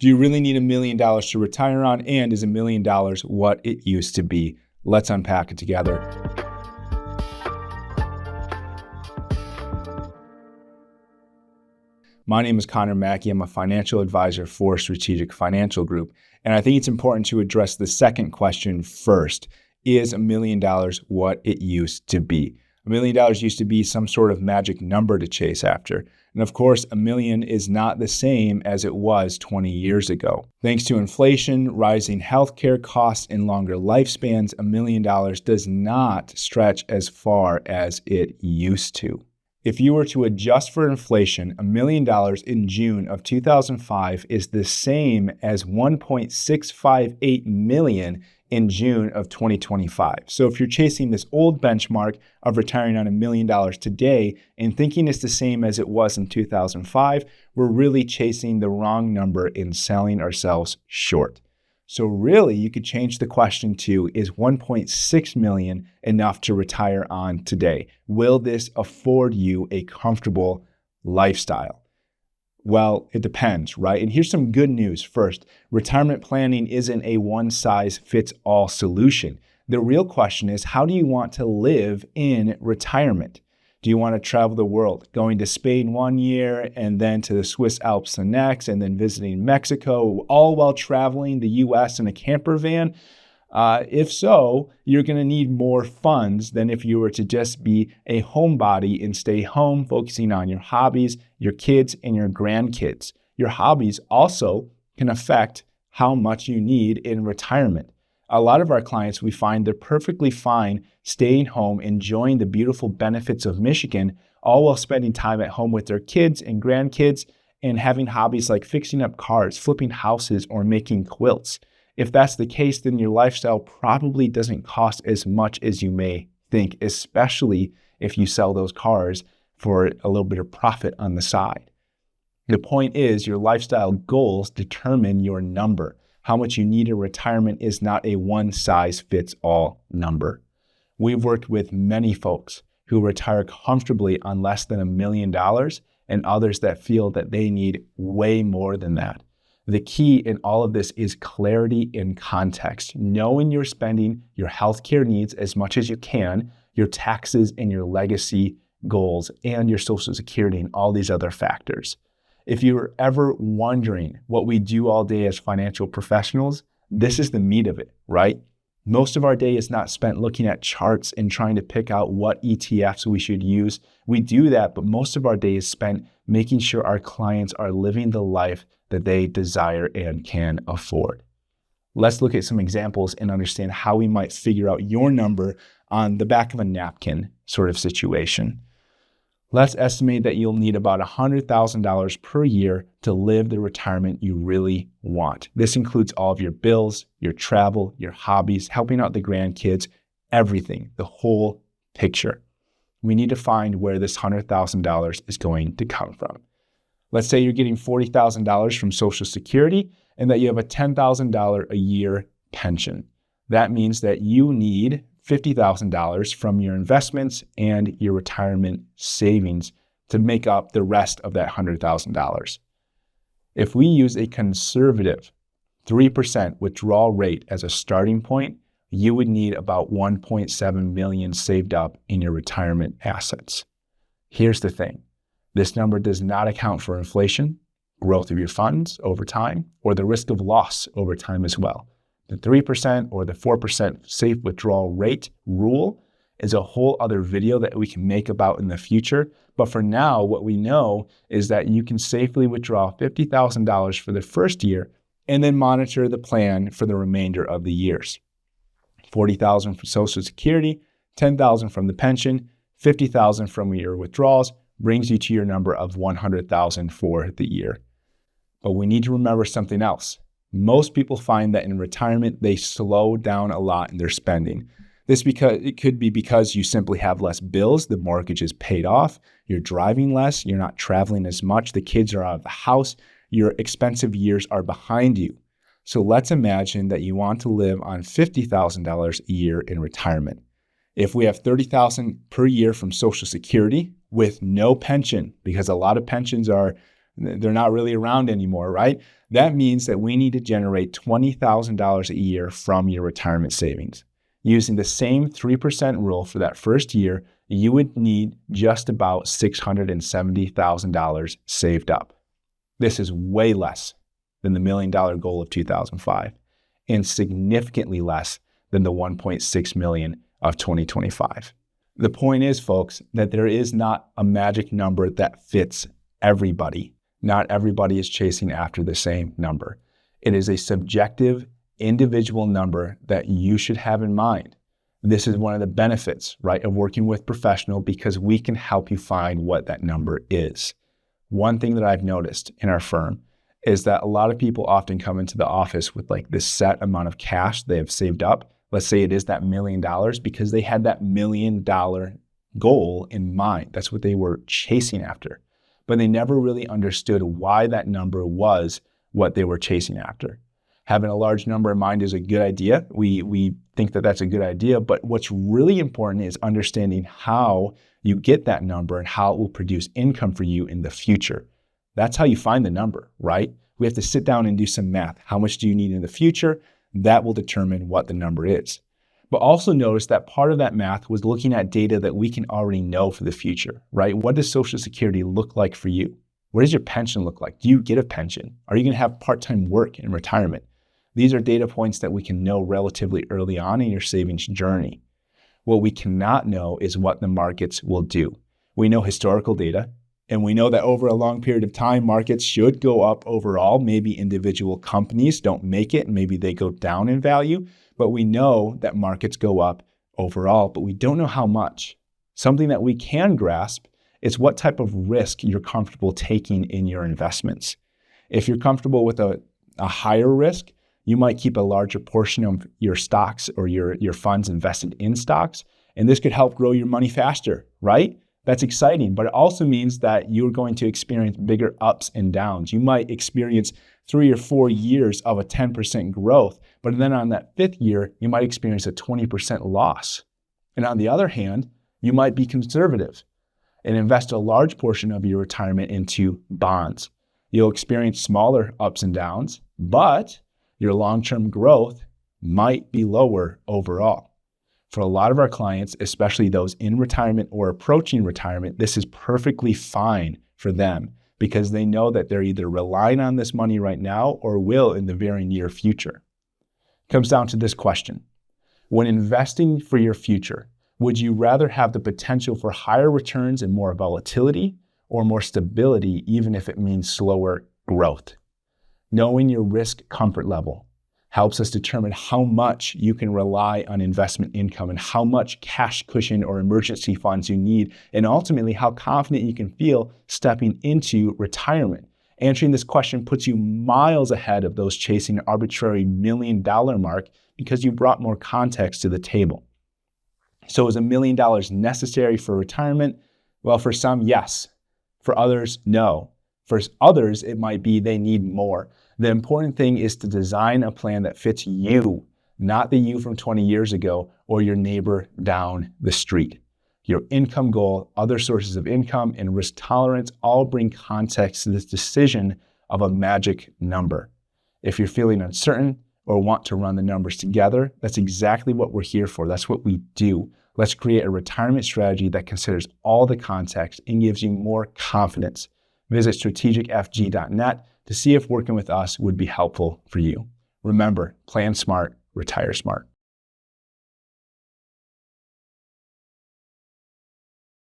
Do you really need $1 million to retire on? And is $1 million what it used to be? Let's unpack it together. My name is Maki. I'm a financial advisor for Strategic Financial Group. And I think it's important to address the second question first. Is $1 million what it used to be? $1 million used to be some sort of magic number to chase after. And of course, $1 million is not the same as it was 20 years ago. Thanks to inflation, rising healthcare costs, and longer lifespans, $1 million does not stretch as far as it used to. If you were to adjust for inflation, $1 million in June of 2005 is the same as $1.658 million in June of 2025. So if you're chasing this old benchmark of retiring on $1 million today and thinking it's the same as it was in 2005, we're really chasing the wrong number and selling ourselves short. So really, you could change the question to, is 1.6 million enough to retire on today? Will this afford you a comfortable lifestyle? Well, it depends, right? And here's some good news. First, retirement planning isn't a one-size-fits-all solution. The real question is, how do you want to live in retirement? Do you want to travel the world, going to Spain one year and then to the Swiss Alps the next, and then visiting Mexico, all while traveling the US in a camper van? If so, you're going to need more funds than if you were to just be a homebody and stay home, focusing on your hobbies, your kids, and your grandkids. Your hobbies also can affect how much you need in retirement. A lot of our clients, we find they're perfectly fine staying home, enjoying the beautiful benefits of Michigan, all while spending time at home with their kids and grandkids and having hobbies like fixing up cars, flipping houses, or making quilts. If that's the case, then your lifestyle probably doesn't cost as much as you may think, especially if you sell those cars for a little bit of profit on the side. The point is, your lifestyle goals determine your number. How much you need in retirement is not a one-size-fits-all number. We've worked with many folks who retire comfortably on less than $1 million and others that feel that they need way more than that. The key in all of this is clarity and context, knowing you're spending your healthcare needs as much as you can, your taxes and your legacy goals, and your Social Security and all these other factors. If you're ever wondering what we do all day as financial professionals, this is the meat of it, right? Most of our day is not spent looking at charts and trying to pick out what ETFs we should use. We do that, but most of our day is spent making sure our clients are living the life that they desire and can afford. Let's look at some examples and understand how we might figure out your number on the back of a napkin sort of situation. Let's estimate that you'll need about $100,000 per year to live the retirement you really want. This includes all of your bills, your travel, your hobbies, helping out the grandkids, everything, the whole picture. We need to find where this $100,000 is going to come from. Let's say you're getting $40,000 from Social Security and that you have a $10,000 a year pension. That means that you need $50,000 from your investments and your retirement savings to make up the rest of that $100,000. If we use a conservative 3% withdrawal rate as a starting point, you would need about $1.7 million saved up in your retirement assets. Here's the thing. This number does not account for inflation, growth of your funds over time, or the risk of loss over time as well. The 3% or the 4% safe withdrawal rate rule is a whole other video that we can make about in the future. But for now, what we know is that you can safely withdraw $50,000 for the first year and then monitor the plan for the remainder of the years. $40,000 from Social Security, $10,000 from the pension, $50,000 from your withdrawals brings you to your number of $100,000 for the year. But we need to remember something else. Most people find that in retirement, they slow down a lot in their spending. It could be because you simply have less bills, the mortgage is paid off, you're driving less, you're not traveling as much, the kids are out of the house, your expensive years are behind you. So let's imagine that you want to live on $50,000 a year in retirement. If we have $30,000 per year from Social Security with no pension, because a lot of pensions are They're not really around anymore, right? That means that we need to generate $20,000 a year from your retirement savings. Using the same 3% rule for that first year, you would need just about $670,000 saved up. This is way less than the $1 million goal of 2005 and significantly less than the 1.6 million of 2025. The point is, folks, that there is not a magic number that fits everybody. Not everybody is chasing after the same number. It is a subjective, individual number that you should have in mind. This is one of the benefits, right, of working with professional, because we can help you find what that number is. One thing that I've noticed in our firm is that a lot of people often come into the office with like this set amount of cash they have saved up. Let's say it is that $1 million because they had that $1 million goal in mind. That's what they were chasing after. But they never really understood why that number was what they were chasing after. Having a large number in mind is a good idea. We think that that's a good idea, but what's really important is understanding how you get that number and how it will produce income for you in the future. That's how you find the number, right? We have to sit down and do some math. How much do you need in the future? That will determine what the number is. But also notice that part of that math was looking at data that we can already know for the future, right? What does Social Security look like for you? What does your pension look like? Do you get a pension? Are you going to have part-time work in retirement? These are data points that we can know relatively early on in your savings journey. What we cannot know is what the markets will do. We know historical data, and we know that over a long period of time, markets should go up overall. Maybe individual companies don't make it, and maybe they go down in value, but we know that markets go up overall, but we don't know how much. Something that we can grasp is what type of risk you're comfortable taking in your investments. If you're comfortable with a higher risk, you might keep a larger portion of your stocks or your funds invested in stocks, and this could help grow your money faster, right? That's exciting, but it also means that you're going to experience bigger ups and downs. You might experience 3 or 4 years of a 10% growth, but then on that 5th year, you might experience a 20% loss. And on the other hand, you might be conservative and invest a large portion of your retirement into bonds. You'll experience smaller ups and downs, but your long-term growth might be lower overall. For a lot of our clients, especially those in retirement or approaching retirement, this is perfectly fine for them because they know that they're either relying on this money right now or will in the very near future. It comes down to this question. When investing for your future, would you rather have the potential for higher returns and more volatility or more stability, even if it means slower growth? Knowing your risk comfort level helps us determine how much you can rely on investment income and how much cash cushion or emergency funds you need, and ultimately how confident you can feel stepping into retirement. Answering this question puts you miles ahead of those chasing an arbitrary $1 million mark because you brought more context to the table. So is $1 million necessary for retirement? Well, for some, yes. For others, no. For others, it might be they need more. The important thing is to design a plan that fits you, not the you from 20 years ago or your neighbor down the street. Your income goal, other sources of income, and risk tolerance all bring context to this decision of a magic number. If you're feeling uncertain or want to run the numbers together, that's exactly what we're here for. That's what we do. Let's create a retirement strategy that considers all the context and gives you more confidence. Visit strategicfg.net to see if working with us would be helpful for you. Remember, plan smart, retire smart.